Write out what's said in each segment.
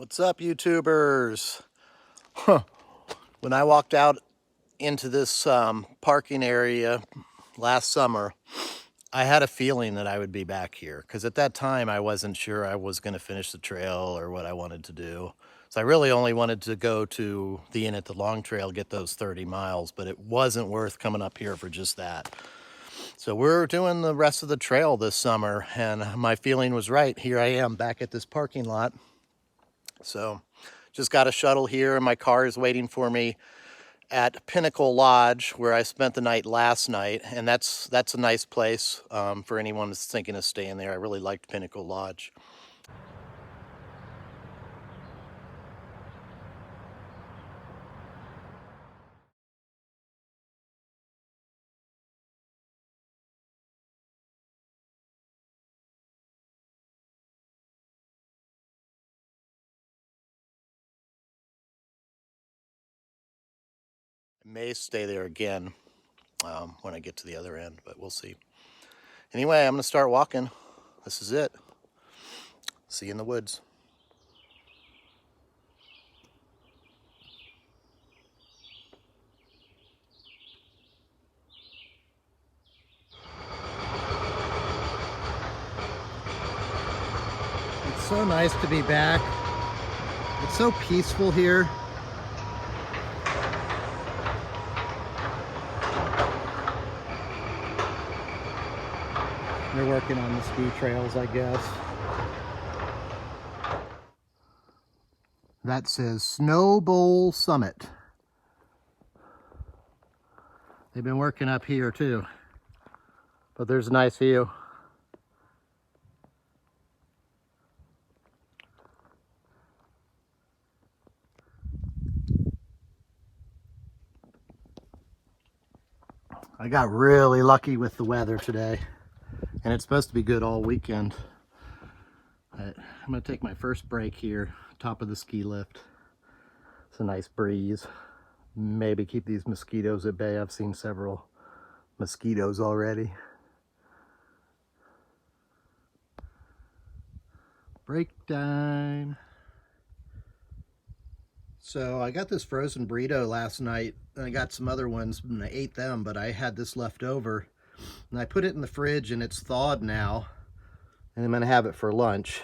What's up, YouTubers? Huh. When I walked out into this parking area last summer, I had a feeling that I would be back here because at that time I wasn't sure I was going to finish the trail or what I wanted to do. So I really only wanted to go to the inn at the Long Trail, get those 30 miles, but it wasn't worth coming up here for just that. So we're doing the rest of the trail this summer, and my feeling was right. Here I am back at this parking lot. So just got a shuttle here, and my car is waiting for me at Pinnacle Lodge, where I spent the night last night, and that's a nice place for anyone that's thinking of staying there. I really liked Pinnacle Lodge. I may stay there again when I get to the other end, but we'll see. Anyway, I'm gonna start walking. This is it. See you in the woods. It's so nice to be back. It's so peaceful here. They're working on the ski trails, I guess. That says Snow Bowl Summit. They've been working up here too, but there's a nice view. I got really lucky with the weather today, and it's supposed to be good all weekend. I'm gonna take my first break here, top of the ski lift. It's a nice breeze. Maybe keep these mosquitoes at bay. I've seen several mosquitoes already. Break time. So I got this frozen burrito last night, and I got some other ones, and I ate them, but I had this left over, and I put it in the fridge, and it's thawed now, and I'm gonna have it for lunch.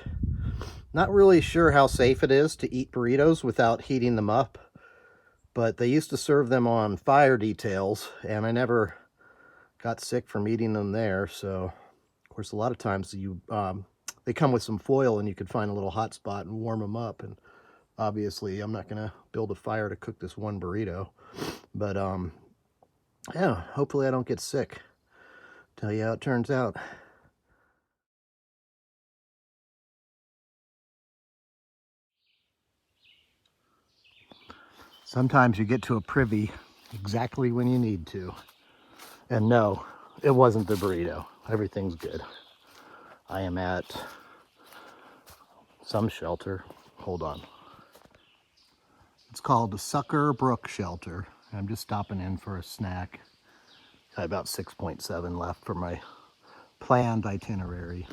Not really sure how safe it is to eat burritos without heating them up, but they used to serve them on fire details, and I never got sick from eating them there. So, of course, a lot of times they come with some foil, and you could find a little hot spot and warm them up. And obviously, I'm not gonna build a fire to cook this one burrito, but yeah, hopefully I don't get sick. Tell you how it turns out. Sometimes you get to a privy exactly when you need to. And no, it wasn't the burrito. Everything's good. I am at some shelter. Hold on. It's called the Sucker Brook Shelter. I'm just stopping in for a snack. Got about 6.7 left for my planned itinerary.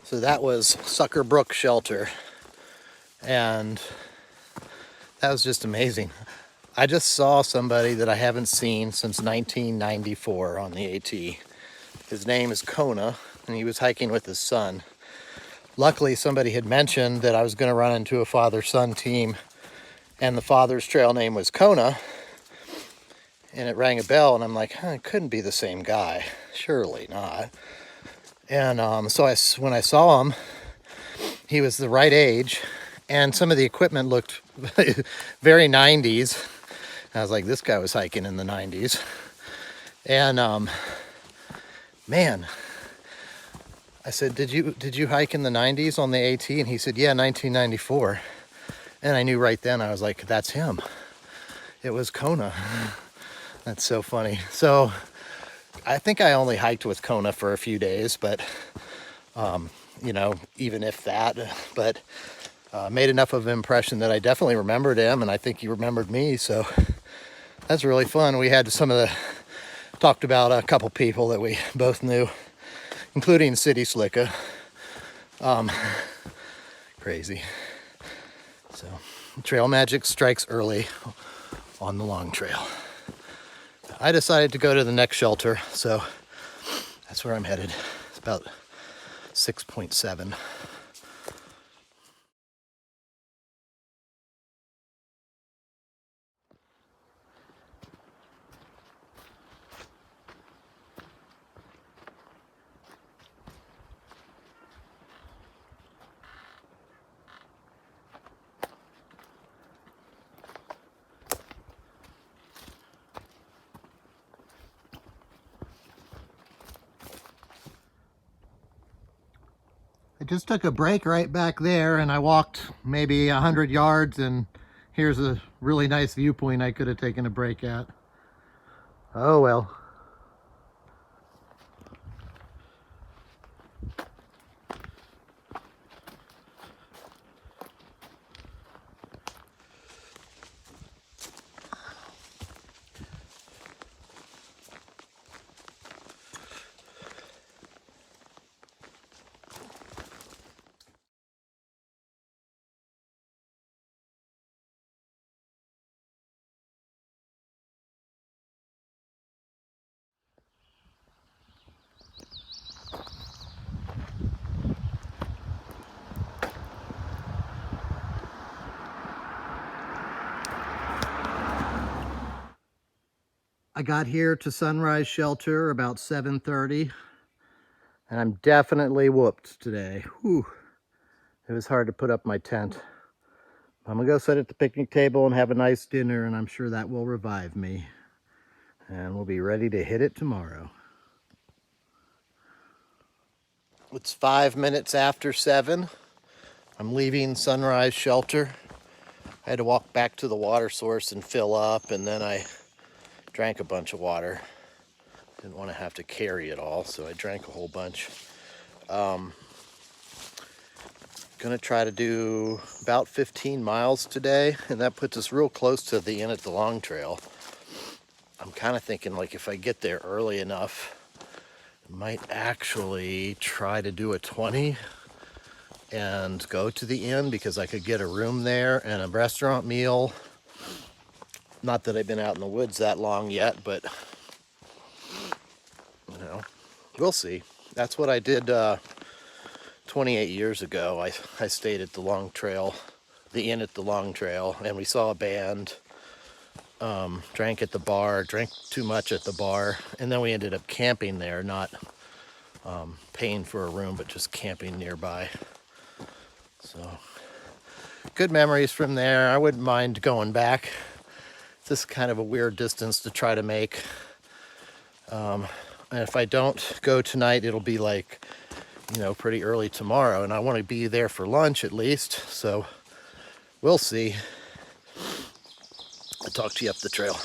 So that was Sucker Brook Shelter, and that was just amazing. I just saw somebody that I haven't seen since 1994 on the AT. His name is Kona, and he was hiking with his son. Luckily, somebody had mentioned that I was going to run into a father-son team, and the father's trail name was Kona, and it rang a bell, and I'm like, it couldn't be the same guy. Surely not. And so when I saw him, he was the right age, and some of the equipment looked very 90s. I was like, this guy was hiking in the 90s. And man, I said, did you hike in the 90s on the AT? And he said, yeah, 1994. And I knew right then, I was like, that's him. It was Kona. That's so funny. So I think I only hiked with Kona for a few days, but you know, even if that, but made enough of an impression that I definitely remembered him, and I think he remembered me. So That's really fun. We had talked about a couple people that we both knew, including City Slicka. Crazy. So, trail magic strikes early on the long trail. I decided to go to the next shelter, so that's where I'm headed. It's about 6.7. I just took a break right back there and I walked maybe 100 yards and here's a really nice viewpoint I could have taken a break at. Oh well. I got here to Sunrise Shelter about 7:30 and I'm definitely whooped today. Whew. It was hard to put up my tent. I'm gonna go sit at the picnic table and have a nice dinner, and I'm sure that will revive me. And we'll be ready to hit it tomorrow. It's 5 minutes after 7. I'm leaving Sunrise Shelter. I had to walk back to the water source and fill up, and then I drank a bunch of water. Didn't want to have to carry it all, so I drank a whole bunch. Gonna try to do about 15 miles today, and that puts us real close to the Inn at the Long Trail. I'm kind of thinking, like, if I get there early enough, I might actually try to do a 20 and go to the inn, because I could get a room there and a restaurant meal. Not that I've been out in the woods that long yet, but you know, we'll see. That's what I did 28 years ago. I stayed at the Long Trail, the inn at the Long Trail, and we saw a band. Drank at the bar, drank too much at the bar, and then we ended up camping there, not paying for a room, but just camping nearby. So, good memories from there. I wouldn't mind going back. It's just kind of a weird distance to try to make. And if I don't go tonight, it'll be like, pretty early tomorrow, and I want to be there for lunch at least, so we'll see. I'll talk to you up the trail.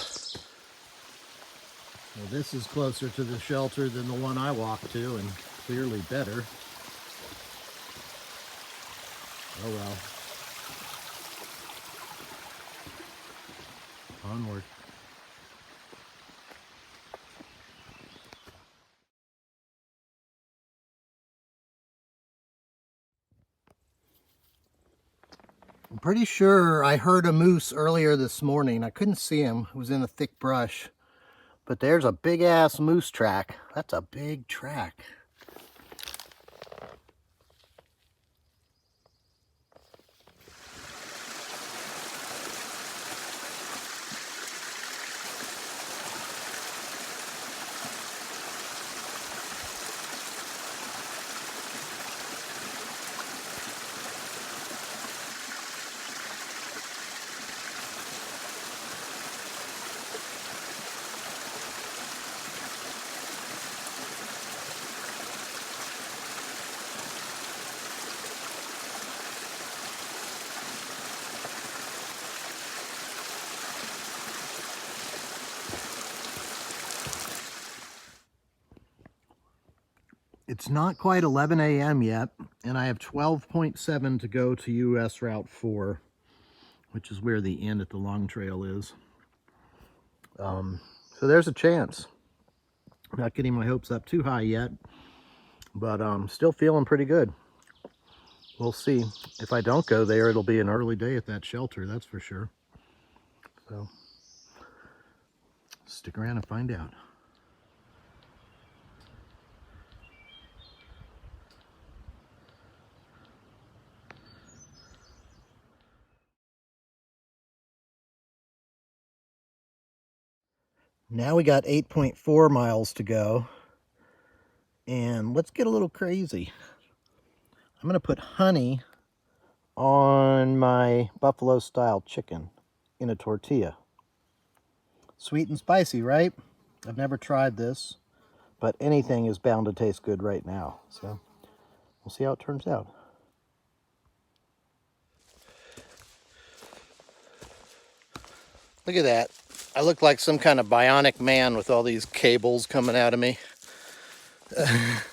Well, this is closer to the shelter than the one I walked to, and clearly better. Oh well. Onward. I'm pretty sure I heard a moose earlier this morning. I couldn't see him. It was in a thick brush. But there's a big ass moose track. That's a big track. It's not quite 11 a.m. yet, and I have 12.7 to go to US Route 4, which is where the inn at the Long Trail is. So there's a chance. I'm not getting my hopes up too high yet, but still feeling pretty good. We'll see. If I don't go there, it'll be an early day at that shelter, that's for sure. So stick around and find out. Now we got 8.4 miles to go, and let's get a little crazy. I'm gonna put honey on my buffalo style chicken in a tortilla. Sweet and spicy, right? I've never tried this, but anything is bound to taste good right now. So we'll see how it turns out. Look at that. I look like some kind of bionic man with all these cables coming out of me. That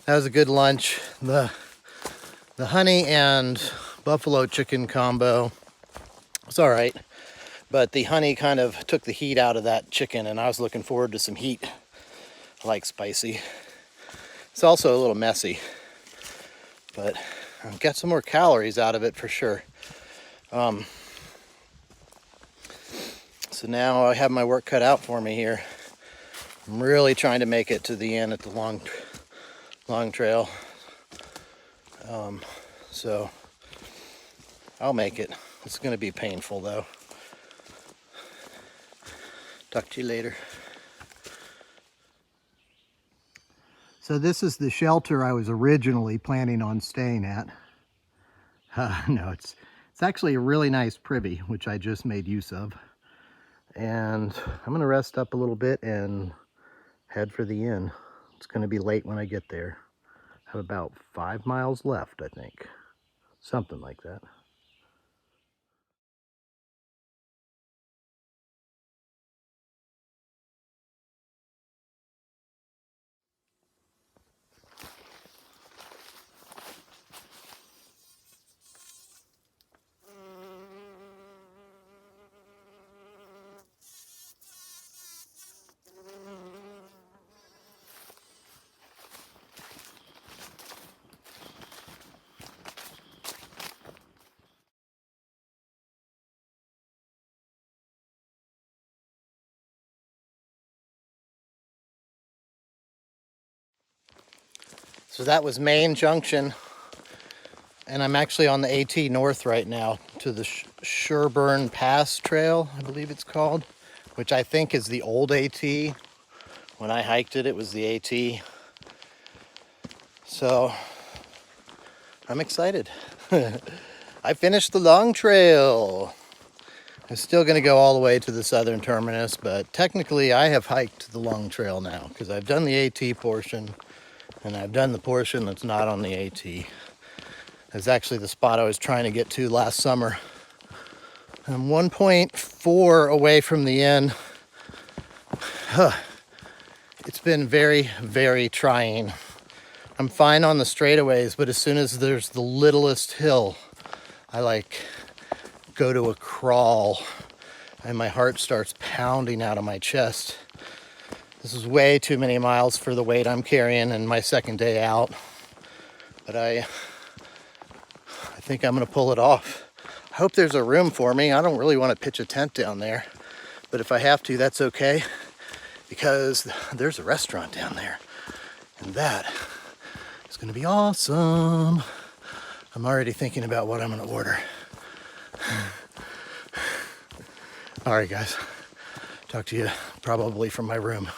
was a good lunch. The honey and buffalo chicken combo, it's all right. But the honey kind of took the heat out of that chicken, and I was looking forward to some heat. I like spicy. It's also a little messy, but I'll get some more calories out of it for sure. So now I have my work cut out for me here. I'm really trying to make it to the end at the long trail. So I'll make it. It's going to be painful though. Talk to you later. So this is the shelter I was originally planning on staying at. No, it's actually a really nice privy, which I just made use of. And I'm gonna rest up a little bit and head for the inn. It's gonna be late when I get there. I have about 5 miles left, I think. Something like that. So that was Main Junction, and I'm actually on the AT North right now to the Sherburne Pass Trail, I believe it's called, which I think is the old AT. When I hiked it, it was the AT. So I'm excited. I finished the long trail. I'm still going to go all the way to the southern terminus, but technically I have hiked the long trail now because I've done the AT portion and I've done the portion that's not on the AT. It's actually the spot I was trying to get to last summer. I'm 1.4 away from the end. It's been very, very trying. I'm fine on the straightaways, but as soon as there's the littlest hill, I go to a crawl and my heart starts pounding out of my chest. This is way too many miles for the weight I'm carrying in my second day out. But I think I'm gonna pull it off. I hope there's a room for me. I don't really want to pitch a tent down there, but if I have to, that's okay, because there's a restaurant down there, and that is gonna be awesome. I'm already thinking about what I'm gonna order. All right, guys. Talk to you probably from my room.